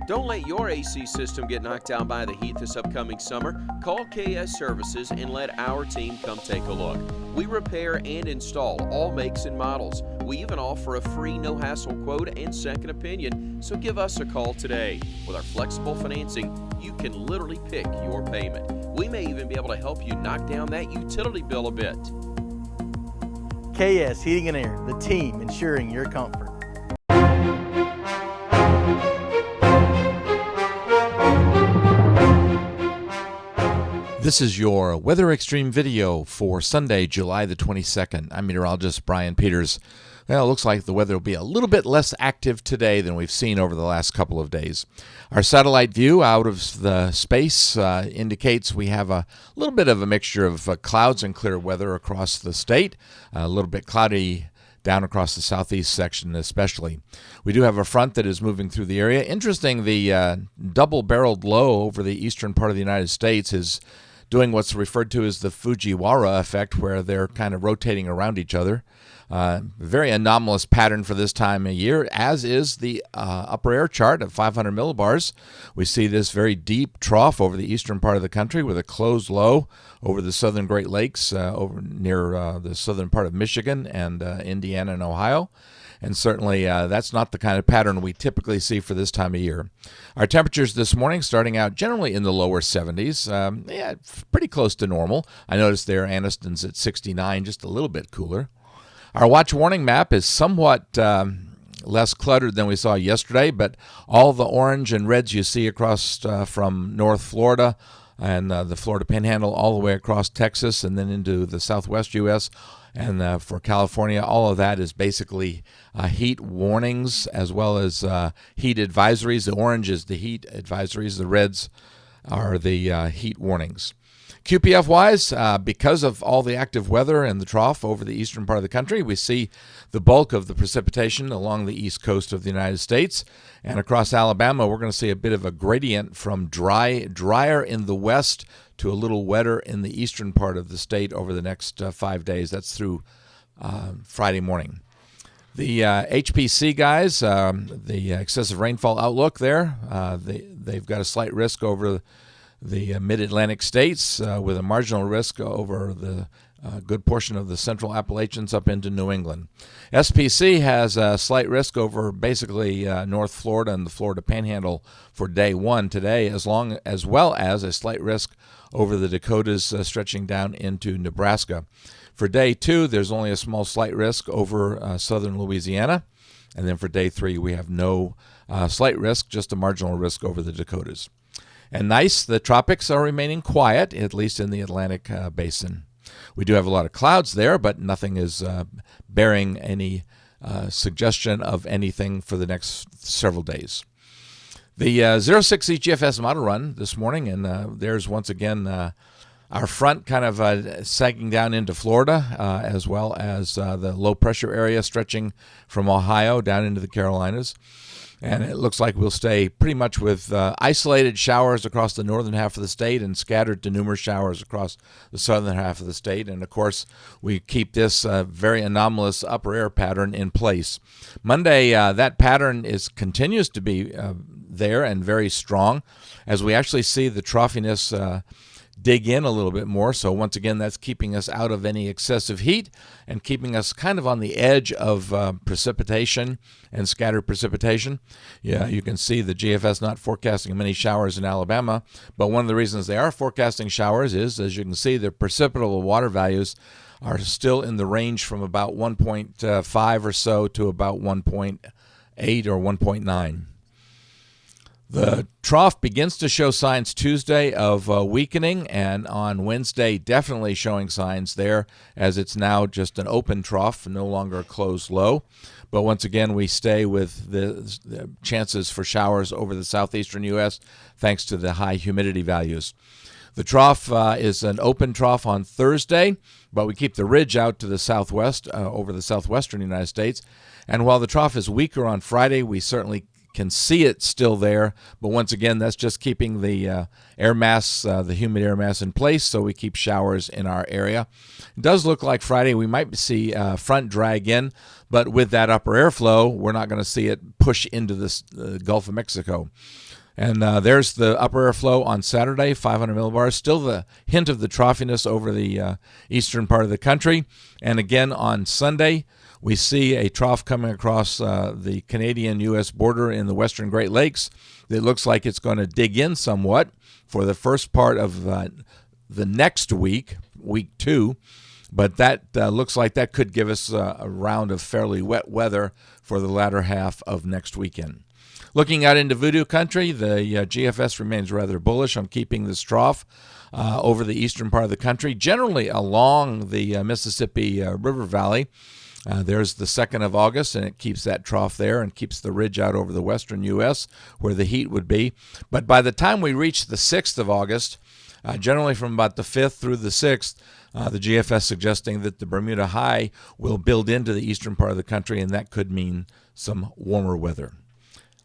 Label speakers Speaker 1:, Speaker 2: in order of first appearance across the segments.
Speaker 1: Don't let your AC system get knocked out by the heat this upcoming summer. Call KS Services and let our team come take a look. We repair and install all makes and models. We even offer a free no-hassle quote and second opinion, so give us a call today. With our flexible financing, you can literally pick your payment. We may even be able to help you knock down that utility bill a bit.
Speaker 2: KS Heating and Air, the team ensuring your comfort.
Speaker 3: This is your Weather Extreme video for Sunday, July the 22nd. I'm meteorologist Brian Peters. Well, it looks like the weather will be a little bit less active today than we've seen over the last couple of days. Our satellite view out of the space indicates we have a little bit of a mixture of clouds and clear weather across the state. A little bit cloudy down across the southeast section especially. We do have a front that is moving through the area. Interesting, the double-barreled low over the eastern part of the United States is doing what's referred to as the Fujiwara effect, where they're kind of rotating around each other. Very anomalous pattern for this time of year, as is the upper air chart at 500 millibars. We see this very deep trough over the eastern part of the country with a closed low over the southern Great Lakes, over near the southern part of Michigan and Indiana and Ohio. And certainly that's not the kind of pattern we typically see for this time of year. Our temperatures this morning starting out generally in the lower 70s. Pretty close to normal. I noticed there Anniston's at 69, just a little bit cooler. Our watch warning map is somewhat less cluttered than we saw yesterday, but all the orange and reds you see across from North Florida and the Florida Panhandle all the way across Texas and then into the Southwest U.S., and for California, all of that is basically heat warnings as well as heat advisories. The orange is the heat advisories. The reds are the heat warnings. QPF-wise, because of all the active weather and the trough over the eastern part of the country, we see the bulk of the precipitation along the east coast of the United States. And across Alabama, we're going to see a bit of a gradient from drier in the west to a little wetter in the eastern part of the state over the next 5 days. That's through Friday morning. The HPC guys, the excessive rainfall outlook there, they've got a slight risk over the mid-Atlantic states with a marginal risk over the good portion of the central Appalachians up into New England. SPC has a slight risk over basically North Florida and the Florida Panhandle for day one today, as well as a slight risk over the Dakotas stretching down into Nebraska. For day two, there's only a small slight risk over southern Louisiana. And then for day three, we have no slight risk, just a marginal risk over the Dakotas. And nice, the tropics are remaining quiet, at least in the Atlantic basin. We do have a lot of clouds there, but nothing is bearing any suggestion of anything for the next several days. The 06 EGFS model run this morning, and there's once again our front kind of sagging down into Florida, as well as the low pressure area stretching from Ohio down into the Carolinas. And it looks like we'll stay pretty much with isolated showers across the northern half of the state and scattered to numerous showers across the southern half of the state. And, of course, we keep this very anomalous upper air pattern in place. Monday, that pattern continues to be there and very strong as we actually see the troughiness dig in a little bit more. So once again, that's keeping us out of any excessive heat and keeping us kind of on the edge of precipitation and scattered precipitation. Yeah, you can see the GFS not forecasting many showers in Alabama, but one of the reasons they are forecasting showers is, as you can see, the precipitable water values are still in the range from about 1.5 or so to about 1.8 or 1.9. The trough begins to show signs Tuesday of weakening, and on Wednesday definitely showing signs there, as it's now just an open trough, no longer a closed low. But once again, we stay with the chances for showers over the southeastern U.S. thanks to the high humidity values. The trough is an open trough on Thursday, but we keep the ridge out to the southwest, over the southwestern United States. And while the trough is weaker on Friday, we certainly can see it still there, but once again, that's just keeping the air mass, the humid air mass in place, so we keep showers in our area. It does look like Friday we might see front drag in, but with that upper airflow, we're not going to see it push into the Gulf of Mexico. And there's the upper air flow on Saturday, 500 millibars. Still the hint of the troughiness over the eastern part of the country. And again on Sunday, we see a trough coming across the Canadian-U.S. border in the western Great Lakes. It looks like it's going to dig in somewhat for the first part of the next week, week 2. But that looks like that could give us a round of fairly wet weather for the latter half of next weekend. Looking out into Voodoo country, the GFS remains rather bullish on keeping this trough over the eastern part of the country, generally along the Mississippi River Valley. There's the 2nd of August, and it keeps that trough there and keeps the ridge out over the western U.S. where the heat would be. But by the time we reach the 6th of August, generally from about the 5th through the 6th, the GFS suggesting that the Bermuda High will build into the eastern part of the country, and that could mean some warmer weather.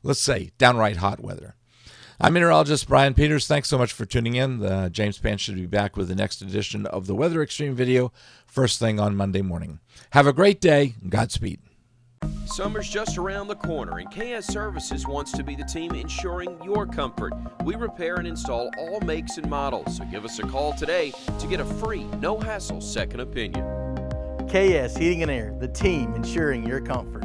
Speaker 3: Let's say downright hot weather. I'm meteorologist Brian Peters. Thanks so much for tuning in. James Spann should be back with the next edition of the Weather Xtreme video first thing on Monday morning. Have a great day. Godspeed.
Speaker 1: Summer's just around the corner, and KS Services wants to be the team ensuring your comfort. We repair and install all makes and models, so give us a call today to get a free, no-hassle second opinion.
Speaker 2: KS Heating and Air, the team ensuring your comfort.